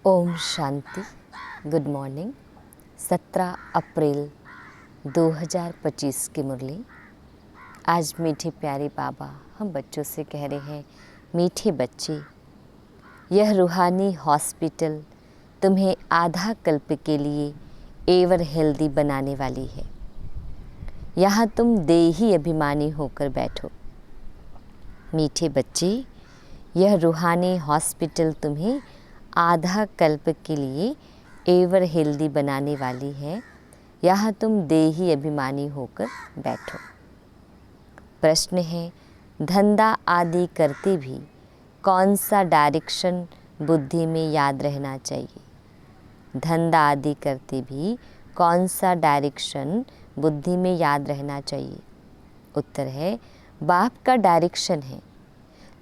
Om Shanti. Good morning. 17 अप्रैल 2025 की मुरली। आज मीठे प्यारे बाबा हम बच्चों से कह रहे हैं, मीठे बच्चे, यह रूहानी हॉस्पिटल तुम्हें आधा कल्प के लिए एवर हेल्दी बनाने वाली है। यहाँ तुम देही अभिमानी होकर बैठो। मीठे बच्चे, यह रूहानी हॉस्पिटल तुम्हें आधा कल्प के लिए एवर हेल्दी बनाने वाली है। यहाँ तुम देही अभिमानी होकर बैठो। प्रश्न है, धंधा आदि करते भी कौन सा डायरेक्शन बुद्धि में याद रहना चाहिए? धंधा आदि करते भी कौन सा डायरेक्शन बुद्धि में याद रहना चाहिए? उत्तर है, बाप का डायरेक्शन है।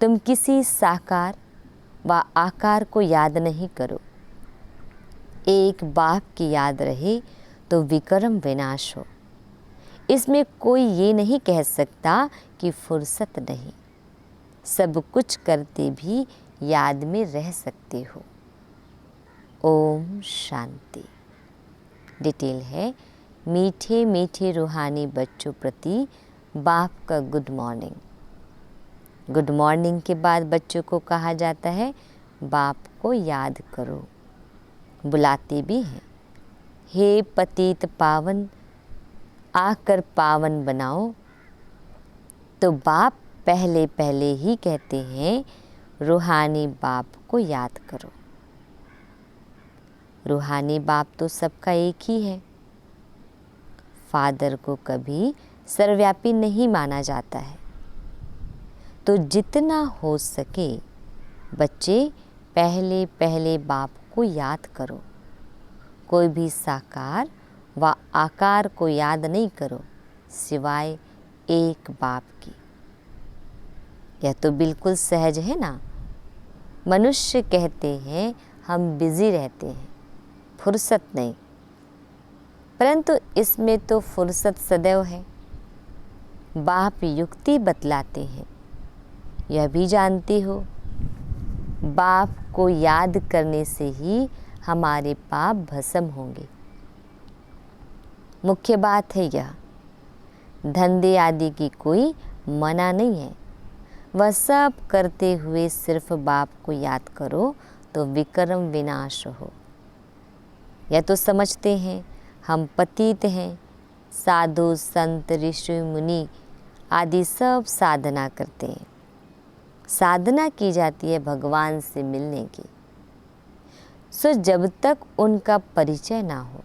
तुम किसी साकार व आकार को याद नहीं करो। एक बाप की याद रहे तो विक्रम विनाश हो। इसमें कोई ये नहीं कह सकता कि फुर्सत नहीं। सब कुछ करते भी याद में रह सकते हो। ओम शांति। डिटेल है, मीठे मीठे रूहानी बच्चों प्रति बाप का गुड मॉर्निंग। गुड मॉर्निंग के बाद बच्चों को कहा जाता है, बाप को याद करो। बुलाते भी हैं, हे पतित पावन, आकर पावन बनाओ। तो बाप पहले पहले ही कहते हैं, रूहानी बाप को याद करो। रूहानी बाप तो सबका एक ही है। फादर को कभी सर्वव्यापी नहीं माना जाता है। तो जितना हो सके बच्चे पहले पहले बाप को याद करो। कोई भी साकार व आकार को याद नहीं करो सिवाय एक बाप की। यह तो बिल्कुल सहज है ना। मनुष्य कहते हैं हम बिजी रहते हैं, फुर्सत नहीं, परंतु इसमें तो फुर्सत सदैव है। बाप युक्ति बतलाते हैं। यह भी जानते हो, बाप को याद करने से ही हमारे पाप भस्म होंगे। मुख्य बात है यह, धंधे आदि की कोई मना नहीं है। वह सब करते हुए सिर्फ बाप को याद करो तो विक्रम विनाश हो। यह तो समझते हैं हम पतित हैं। साधु संत ऋषि मुनि आदि सब साधना करते हैं। साधना की जाती है भगवान से मिलने की। सो जब तक उनका परिचय ना हो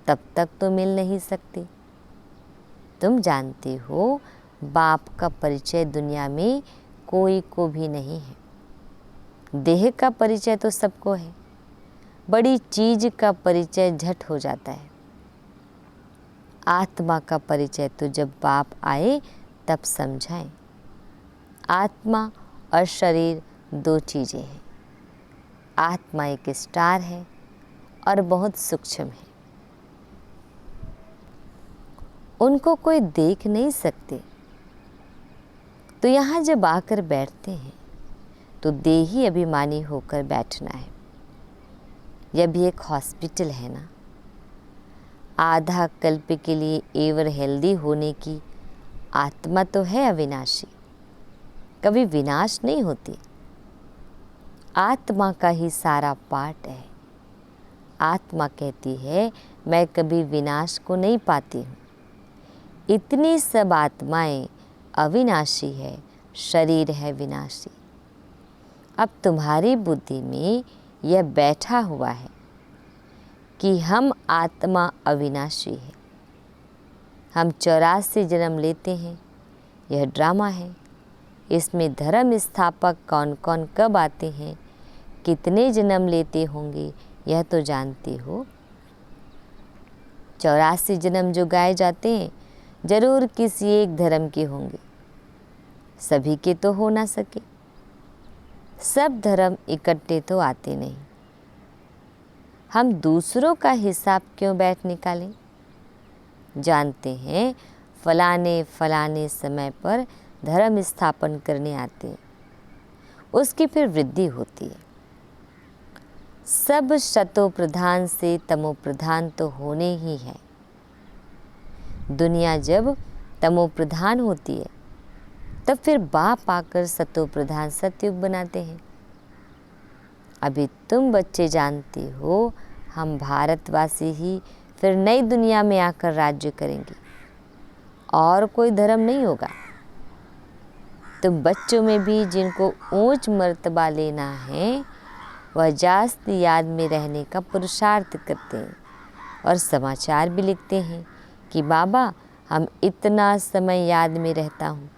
तब तक तो मिल नहीं सकते। तुम जानते हो, बाप का परिचय दुनिया में कोई को भी नहीं है। देह का परिचय तो सबको है। बड़ी चीज का परिचय झट हो जाता है। आत्मा का परिचय तो जब बाप आए तब समझाएं। आत्मा और शरीर दो चीज़ें हैं। आत्मा एक स्टार है और बहुत सूक्ष्म है। उनको कोई देख नहीं सकते। तो यहाँ जब आकर बैठते हैं तो देही अभिमानी होकर बैठना है। यह भी एक हॉस्पिटल है ना। आधा कल्प के लिए एवर हेल्दी होने की आत्मा तो है अविनाशी, कभी विनाश नहीं होती। आत्मा का ही सारा पाठ है। आत्मा कहती है, मैं कभी विनाश को नहीं पाती हूँ। इतनी सब आत्माएं अविनाशी है, शरीर है विनाशी। अब तुम्हारी बुद्धि में यह बैठा हुआ है कि हम आत्मा अविनाशी है। हम 84 जन्म लेते हैं। यह ड्रामा है। इसमें धर्म स्थापक कौन कौन कब आते हैं, कितने जन्म लेते होंगे, यह तो जानते हो। 84 जन्म जो गाए जाते हैं जरूर किसी एक धर्म के होंगे। सभी के तो हो ना सके। सब धर्म इकट्ठे तो आते नहीं। हम दूसरों का हिसाब क्यों बैठ निकालें? जानते हैं फलाने फलाने समय पर धर्म स्थापन करने आते हैं, उसकी फिर वृद्धि होती है। सब शतो प्रधान से तमो प्रधान तो होने ही है। दुनिया जब तमो प्रधान होती है तब फिर बाप आकर सतो प्रधान सतयुग बनाते हैं। अभी तुम बच्चे जानते हो हम भारतवासी ही फिर नई दुनिया में आकर राज्य करेंगे और कोई धर्म नहीं होगा। तुम बच्चों में भी जिनको ऊंच मर्तबा लेना है वह जास्ती याद में रहने का पुरुषार्थ करते हैं और समाचार भी लिखते हैं कि बाबा हम इतना समय याद में रहता हूँ।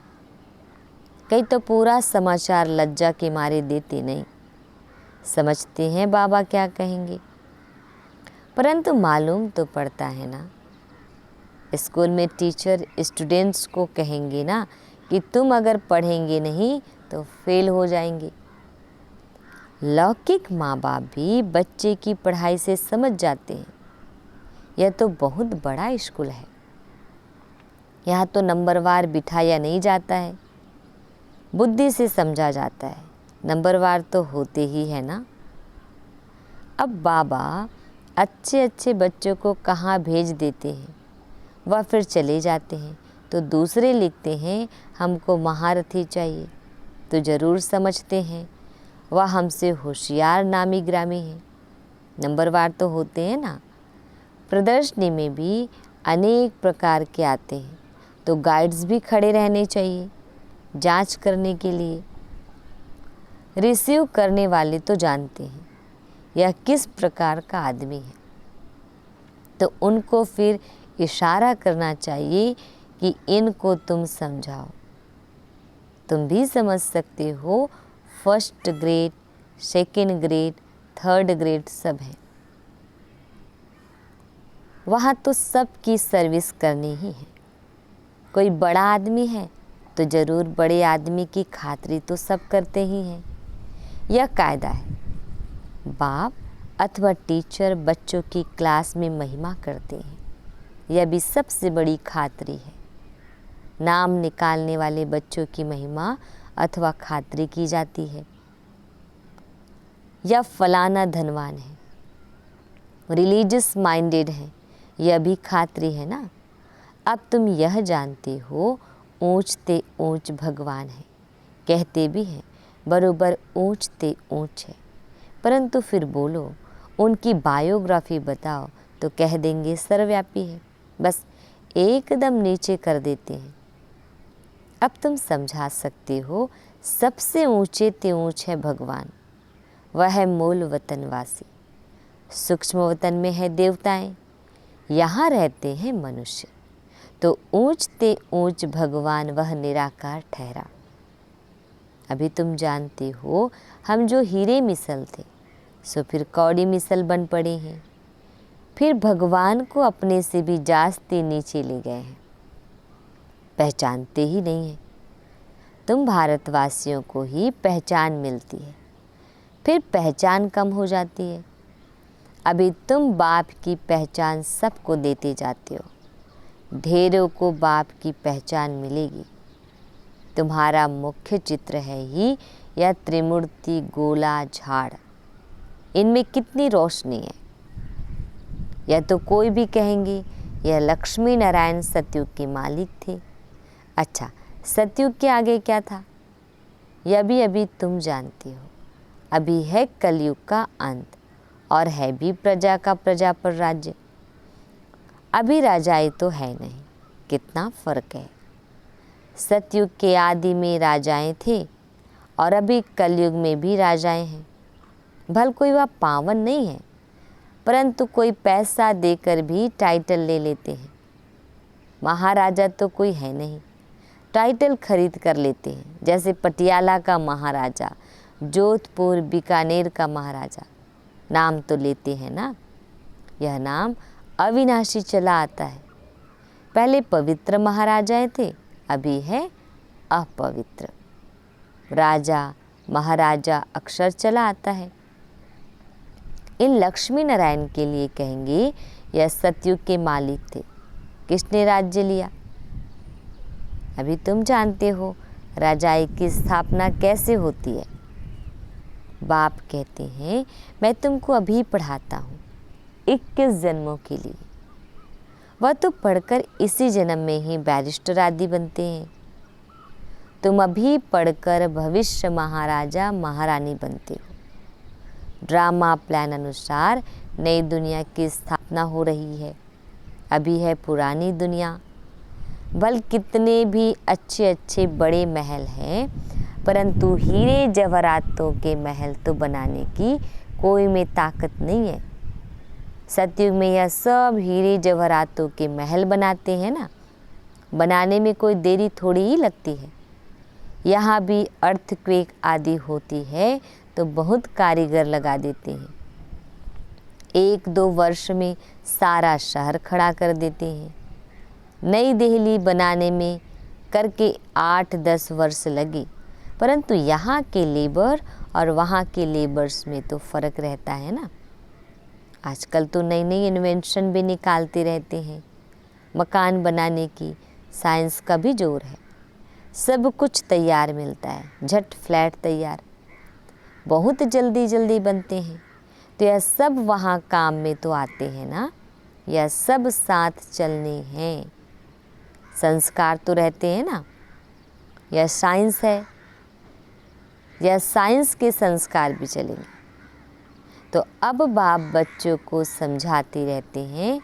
कई तो पूरा समाचार लज्जा के मारे देते नहीं, समझते हैं बाबा क्या कहेंगे, परंतु मालूम तो पड़ता है ना। स्कूल में टीचर स्टूडेंट्स को कहेंगे ना कि तुम अगर पढ़ेंगे नहीं तो फेल हो जाएंगे। लौकिक माँ बाप भी बच्चे की पढ़ाई से समझ जाते हैं यह तो बहुत बड़ा स्कूल है, यहाँ तो नंबरवार बिठाया नहीं जाता है, बुद्धि से समझा जाता है, नंबरवार तो होते ही है ना। अब बाबा अच्छे अच्छे बच्चों को कहाँ भेज देते हैं, वह फिर चले जाते हैं तो दूसरे लिखते हैं हमको महारथी चाहिए, तो ज़रूर समझते हैं वह हमसे होशियार नामी ग्रामी है। नंबरवार तो होते हैं ना। प्रदर्शनी में भी अनेक प्रकार के आते हैं तो गाइड्स भी खड़े रहने चाहिए जांच करने के लिए। रिसीव करने वाले तो जानते हैं यह किस प्रकार का आदमी है, तो उनको फिर इशारा करना चाहिए कि इनको तुम समझाओ। तुम भी समझ सकते हो, first grade, second grade, third grade सब है, वहाँ तो सबकी सर्विस करनी ही है। कोई बड़ा आदमी है तो ज़रूर बड़े आदमी की खातिरी तो सब करते ही हैं, यह कायदा है। बाप अथवा टीचर बच्चों की क्लास में महिमा करते हैं, यह भी सबसे बड़ी खातिरी है। नाम निकालने वाले बच्चों की महिमा अथवा खातिरी की जाती है। या फलाना धनवान है, रिलीजियस माइंडेड है, यह भी खातिरी है ना। अब तुम यह जानते हो ऊंचते ऊंच भगवान है, कहते भी हैं बरोबर ऊंचते ऊंच है, परंतु फिर बोलो उनकी बायोग्राफी बताओ तो कह देंगे सर्वव्यापी है, बस एकदम नीचे कर देते हैं। अब तुम समझा सकते हो सबसे ऊंचे ते ऊंच है भगवान, वह है मूल वतनवासी। सूक्ष्म वतन में है देवताएं, यहाँ रहते हैं मनुष्य, तो ऊंच ते ऊंच भगवान वह निराकार ठहरा। अभी तुम जानते हो हम जो हीरे मिसल थे सो फिर कौड़ी मिसल बन पड़े हैं, फिर भगवान को अपने से भी जास्ती नीचे ले गए हैं, पहचानते ही नहीं है। तुम भारतवासियों को ही पहचान मिलती है, फिर पहचान कम हो जाती है। अभी तुम बाप की पहचान सबको देते जाते हो, ढेरों को बाप की पहचान मिलेगी। तुम्हारा मुख्य चित्र है ही यह त्रिमूर्ति गोला झाड़, इनमें कितनी रोशनी है। यह तो कोई भी कहेंगे यह लक्ष्मी नारायण सतयुग के मालिक थे। अच्छा, सतयुग के आगे क्या था यह भी अभी तुम जानते हो। अभी है कलयुग का अंत और है भी प्रजा का प्रजा पर राज्य। अभी राजाएं तो है नहीं, कितना फर्क है। सतयुग के आदि में राजाएं थे और अभी कलयुग में भी राजाएं हैं। भल कोई वह पावन नहीं है, परंतु कोई पैसा देकर भी टाइटल ले लेते हैं। महाराजा तो कोई है नहीं, टाइटल खरीद कर लेते हैं, जैसे पटियाला का महाराजा, जोधपुर बीकानेर का महाराजा, नाम तो लेते हैं ना। यह नाम अविनाशी चला आता है। पहले पवित्र महाराजाएं थे, अभी है अपवित्र। राजा महाराजा अक्षर चला आता है। इन लक्ष्मी नारायण के लिए कहेंगे यह सतयुग के मालिक थे। किसने राज्य लिया? अभी तुम जानते हो राजाई की स्थापना कैसे होती है। बाप कहते हैं मैं तुमको अभी पढ़ाता हूँ 21 जन्मों के लिए। वह तो पढ़कर इसी जन्म में ही बैरिस्टर आदि बनते हैं। तुम अभी पढ़कर भविष्य महाराजा महारानी बनते हो। ड्रामा प्लान अनुसार नई दुनिया की स्थापना हो रही है। अभी है पुरानी दुनिया। भल कितने भी अच्छे अच्छे बड़े महल हैं, परंतु हीरे जवाहरातों के महल तो बनाने की कोई में ताकत नहीं है। सतयुग में यह सब हीरे जवाहरातों के महल बनाते हैं ना, बनाने में कोई देरी थोड़ी ही लगती है। यहाँ भी अर्थक्वेक आदि होती है तो बहुत कारीगर लगा देते हैं। 1-2 वर्ष में सारा शहर खड़ा कर देते हैं। नई दिल्ली बनाने में करके 8-10 वर्ष लगे, परंतु यहाँ के लेबर और वहाँ के लेबर्स में तो फ़र्क रहता है ना। आजकल तो नई नई इन्वेंशन भी निकालते रहते हैं। मकान बनाने की साइंस का भी जोर है। सब कुछ तैयार मिलता है, झट फ्लैट तैयार, बहुत जल्दी जल्दी बनते हैं। तो यह सब वहाँ काम में तो आते हैं ना, यह सब साथ चलने हैं। संस्कार तो रहते हैं ना, यह साइंस है, यह साइंस के संस्कार भी चलेंगे। तो अब बाप बच्चों को समझाते रहते हैं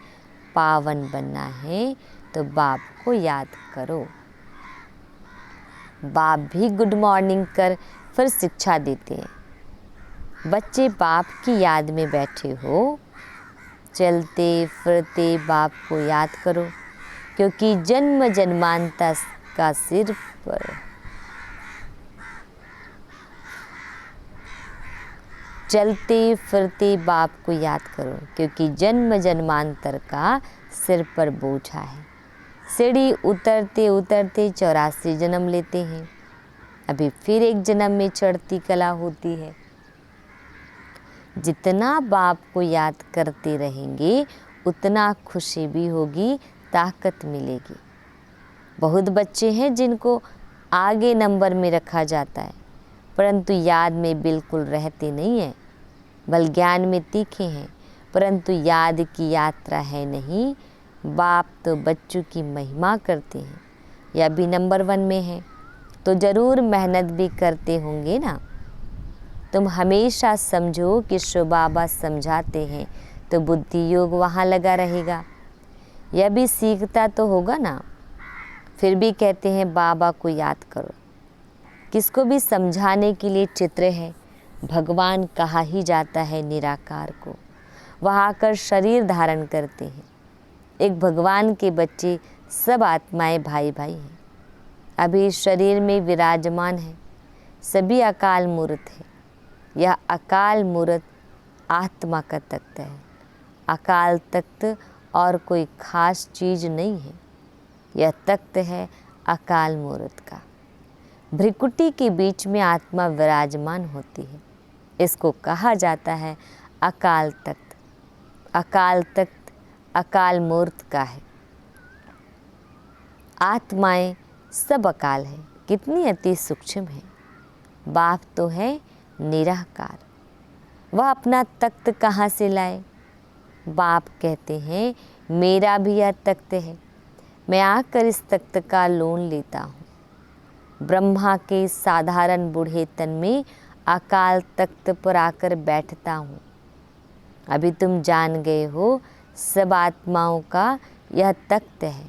पावन बनना है तो बाप को याद करो। बाप भी गुड मॉर्निंग कर फिर शिक्षा देते हैं। बच्चे बाप की याद में बैठे हो, चलते फिरते बाप को याद करो, क्योंकि जन्म जन्मांतर का सिर पर चलते फिरते बाप को याद करो, क्योंकि जन्म जन्मांतर का सिर पर बोझा है। सीढ़ी उतरते उतरते 84 जन्म लेते हैं। अभी फिर एक जन्म में चढ़ती कला होती है। जितना बाप को याद करते रहेंगे उतना खुशी भी होगी, ताकत मिलेगी। बहुत बच्चे हैं जिनको आगे नंबर में रखा जाता है, परंतु याद में बिल्कुल रहते नहीं हैं। बल ज्ञान में तीखे हैं, परंतु याद की यात्रा है नहीं। बाप तो बच्चों की महिमा करते हैं। या भी नंबर 1 में है तो ज़रूर मेहनत भी करते होंगे ना। तुम हमेशा समझो कि शिव बाबा समझाते हैं तो बुद्धि योग वहाँ लगा रहेगा। यह भी सीखता तो होगा ना, फिर भी कहते हैं बाबा को याद करो। किसको भी समझाने के लिए चित्र है। भगवान कहा ही जाता है निराकार को, वहाँ आकर शरीर धारण करते हैं। एक भगवान के बच्चे सब आत्माएं भाई भाई हैं। अभी शरीर में विराजमान है, सभी अकाल मूर्त है। यह अकाल मूर्त आत्मा का तख्त है। अकाल तख्त और कोई खास चीज़ नहीं है, यह तख्त है अकाल मूर्त का। भ्रिकुटी के बीच में आत्मा विराजमान होती है, इसको कहा जाता है अकाल तख्त। अकाल तख्त अकाल मूर्त का है। आत्माएं सब अकाल है, कितनी अति सूक्ष्म है। बाप तो है निराकार, वह अपना तख्त कहाँ से लाए। बाप कहते हैं मेरा भी यह तख्त है, मैं आकर इस तख्त का लोन लेता हूँ। ब्रह्मा के साधारण बूढ़े तन में अकाल तख्त पर आकर बैठता हूँ। अभी तुम जान गए हो सब आत्माओं का यह तख्त है।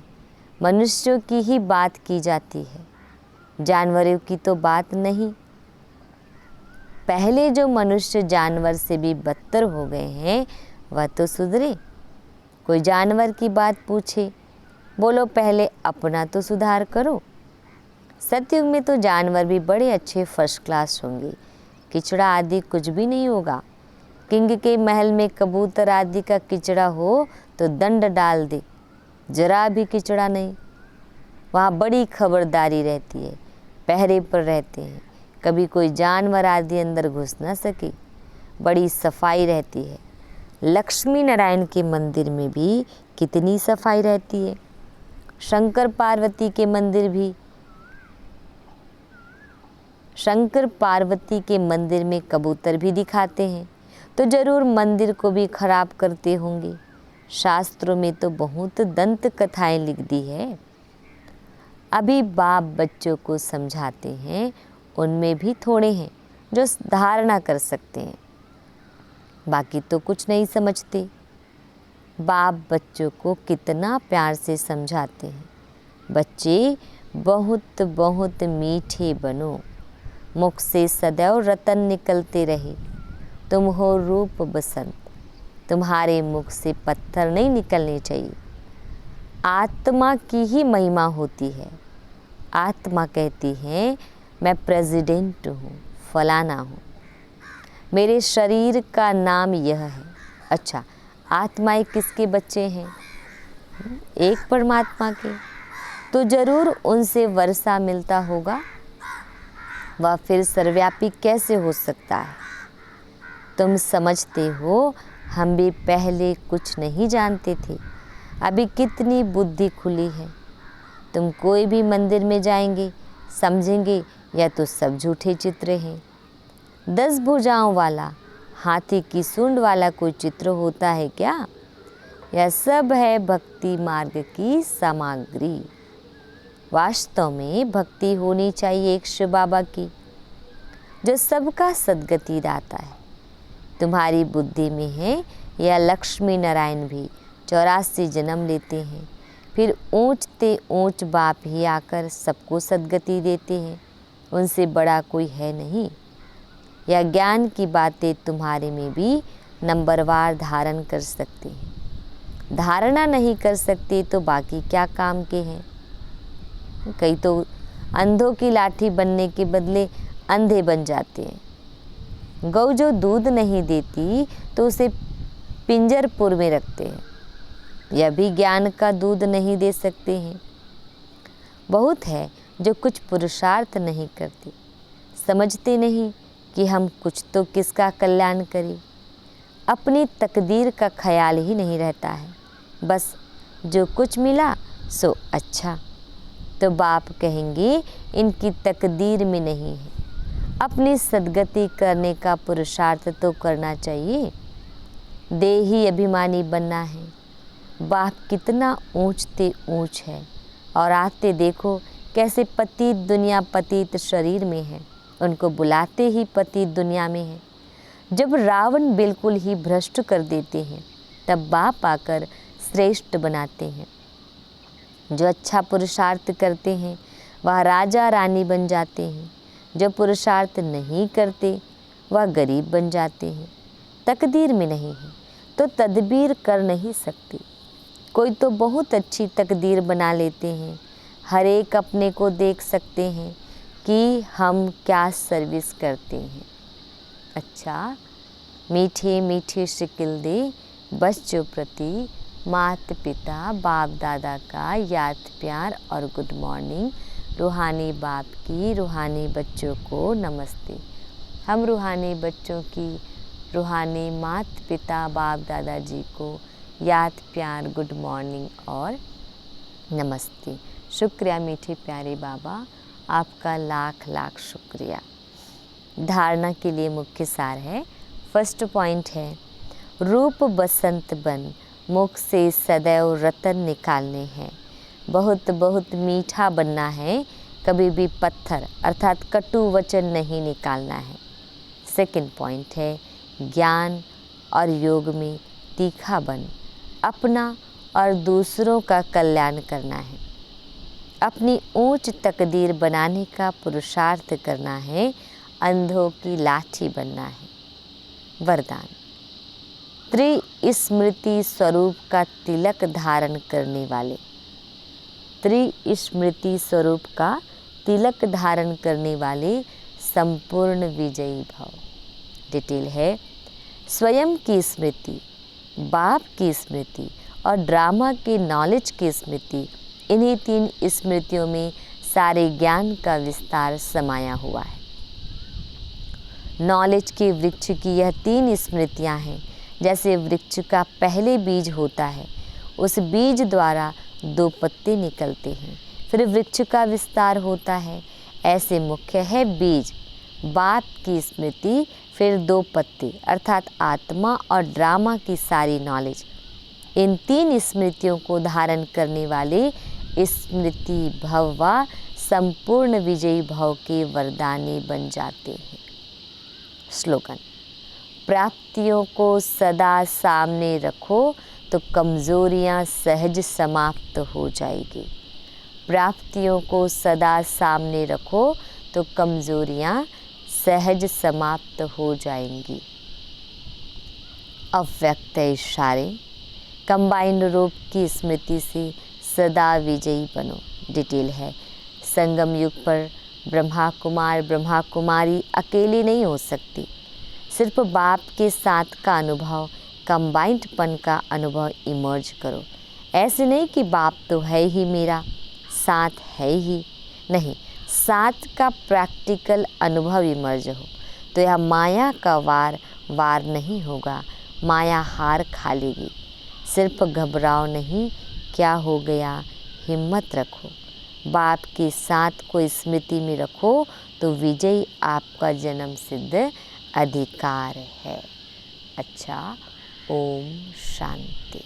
मनुष्यों की ही बात की जाती है, जानवरों की तो बात नहीं। पहले जो मनुष्य जानवर से भी बदतर हो गए हैं वह तो सुधरे। कोई जानवर की बात पूछे, बोलो पहले अपना तो सुधार करो। सतयुग में तो जानवर भी बड़े अच्छे फर्स्ट क्लास होंगे, किचड़ा आदि कुछ भी नहीं होगा। किंग के महल में कबूतर आदि का किचड़ा हो तो दंड डाल दे, जरा भी किचड़ा नहीं। वहाँ बड़ी खबरदारी रहती है, पहरे पर रहते हैं, कभी कोई जानवर आदि अंदर घुस ना सके। बड़ी सफाई रहती है। लक्ष्मी नारायण के मंदिर में भी कितनी सफाई रहती है। शंकर पार्वती के मंदिर भी, शंकर पार्वती के मंदिर में कबूतर भी दिखाते हैं तो जरूर मंदिर को भी खराब करते होंगे। शास्त्रों में तो बहुत दंत कथाएं लिख दी है। अभी बाप बच्चों को समझाते हैं, उनमें भी थोड़े हैं जो धारणा कर सकते हैं, बाकी तो कुछ नहीं समझते। बाप बच्चों को कितना प्यार से समझाते हैं, बच्चे बहुत बहुत मीठे बनो, मुख से सदैव रतन निकलते रहे, तुम हो रूप बसंत, तुम्हारे मुख से पत्थर नहीं निकलने चाहिए। आत्मा की ही महिमा होती है। आत्मा कहती है मैं प्रेसिडेंट हूँ, फलाना हूँ, मेरे शरीर का नाम यह है। अच्छा, आत्माएं किसके बच्चे हैं? एक परमात्मा के। तो जरूर उनसे वर्षा मिलता होगा, वह फिर सर्वव्यापी कैसे हो सकता है? तुम समझते हो हम भी पहले कुछ नहीं जानते थे, अभी कितनी बुद्धि खुली है। तुम कोई भी मंदिर में जाएंगे समझेंगे या तो सब झूठे चित्र हैं। 10 भुजाओं वाला हाथी की सूंड वाला कोई चित्र होता है क्या? यह सब है भक्ति मार्ग की सामग्री। वास्तव में भक्ति होनी चाहिए एक शिव बाबा की, जो सबका सद्गति दाता है। तुम्हारी बुद्धि में है या लक्ष्मी नारायण भी 84 जन्म लेते हैं, फिर ऊंचते ऊंच बाप ही आकर सबको सद्गति देते हैं, उनसे बड़ा कोई है नहीं। या ज्ञान की बातें तुम्हारे में भी नंबरवार धारण कर सकते हैं। धारणा नहीं कर सकते तो बाकी क्या काम के हैं? कई तो अंधों की लाठी बनने के बदले अंधे बन जाते हैं। गौ जो दूध नहीं देती तो उसे पिंजरपुर में रखते हैं, यह भी ज्ञान का दूध नहीं दे सकते हैं। बहुत है जो कुछ पुरुषार्थ नहीं करते, समझते नहीं कि हम कुछ तो किसका कल्याण करें। अपनी तकदीर का ख्याल ही नहीं रहता है, बस जो कुछ मिला सो अच्छा। तो बाप कहेंगे इनकी तकदीर में नहीं है, अपनी सद्गति करने का पुरुषार्थ तो करना चाहिए। देही अभिमानी बनना है। बाप कितना ऊंचते ऊंच है और आते देखो कैसे पतित दुनिया पतित शरीर में है, उनको बुलाते ही पतित दुनिया में है। जब रावण बिल्कुल ही भ्रष्ट कर देते हैं तब बाप आकर श्रेष्ठ बनाते हैं। जो अच्छा पुरुषार्थ करते हैं वह राजा रानी बन जाते हैं, जो पुरुषार्थ नहीं करते वह गरीब बन जाते हैं। तकदीर में नहीं है तो तदबीर कर नहीं सकते। कोई तो बहुत अच्छी तकदीर बना लेते हैं, हर एक अपने को देख सकते हैं कि हम क्या सर्विस करते हैं। अच्छा, मीठे मीठे शिकिल दे बच्चों प्रति माता पिता बाप दादा का याद प्यार और गुड मॉर्निंग। रूहानी बाप की रूहानी बच्चों को नमस्ते। हम रूहानी बच्चों की रूहानी माता पिता बाप दादा जी को याद प्यार गुड मॉर्निंग और नमस्ते। शुक्रिया मीठे प्यारे बाबा, आपका लाख लाख शुक्रिया। धारणा के लिए मुख्य सार है। फर्स्ट पॉइंट है, रूप बसंत बन, मुख से सदैव रतन निकालने हैं। बहुत बहुत मीठा बनना है, कभी भी पत्थर अर्थात कटु वचन नहीं निकालना है। सेकंड पॉइंट है, ज्ञान और योग में तीखा बन, अपना और दूसरों का कल्याण करना है। अपनी ऊंच तकदीर बनाने का पुरुषार्थ करना है, अंधों की लाठी बनना है। वरदान, त्रिस्मृति स्वरूप का तिलक धारण करने वाले, त्रिस्मृति स्वरूप का तिलक धारण करने वाले संपूर्ण विजयी भव। डिटेल है, स्वयं की स्मृति, बाप की स्मृति और ड्रामा के नॉलेज की स्मृति, इन्हीं 3 स्मृतियों में सारे ज्ञान का विस्तार समाया हुआ है। नॉलेज के वृक्ष की यह 3 स्मृतियां हैं। जैसे वृक्ष का पहले बीज होता है, उस बीज द्वारा 2 पत्ते निकलते हैं, फिर वृक्ष का विस्तार होता है। ऐसे मुख्य है बीज, बाप की स्मृति, फिर 2 पत्ते अर्थात आत्मा और ड्रामा की सारी नॉलेज। इन 3 स्मृतियों को धारण करने वाले स्मृति भव व संपूर्ण विजयी भव के वरदानी बन जाते हैं। स्लोगन: प्राप्तियों को सदा सामने रखो तो कमज़ोरियाँ सहज समाप्त हो जाएगी। प्राप्तियों को सदा सामने रखो तो कमज़ोरियाँ सहज समाप्त हो जाएंगी। अव्यक्त इशारे: कंबाइंड रूप की स्मृति से सदा विजयी बनो। डिटेल है: संगम युग पर ब्रह्मा कुमार ब्रह्मा कुमारी अकेले नहीं हो सकती। सिर्फ बाप के साथ का अनुभव, कंबाइंडपन का अनुभव इमर्ज करो। ऐसे नहीं कि बाप तो है ही मेरा, साथ है ही नहीं, साथ का प्रैक्टिकल अनुभव इमर्ज हो तो यह माया का वार नहीं होगा, माया हार खा लेगी। सिर्फ घबराओ नहीं, क्या हो गया, हिम्मत रखो। बाप के साथ को स्मृति में रखो तो विजय आपका जन्म सिद्ध अधिकार है। अच्छा, ओम शांति।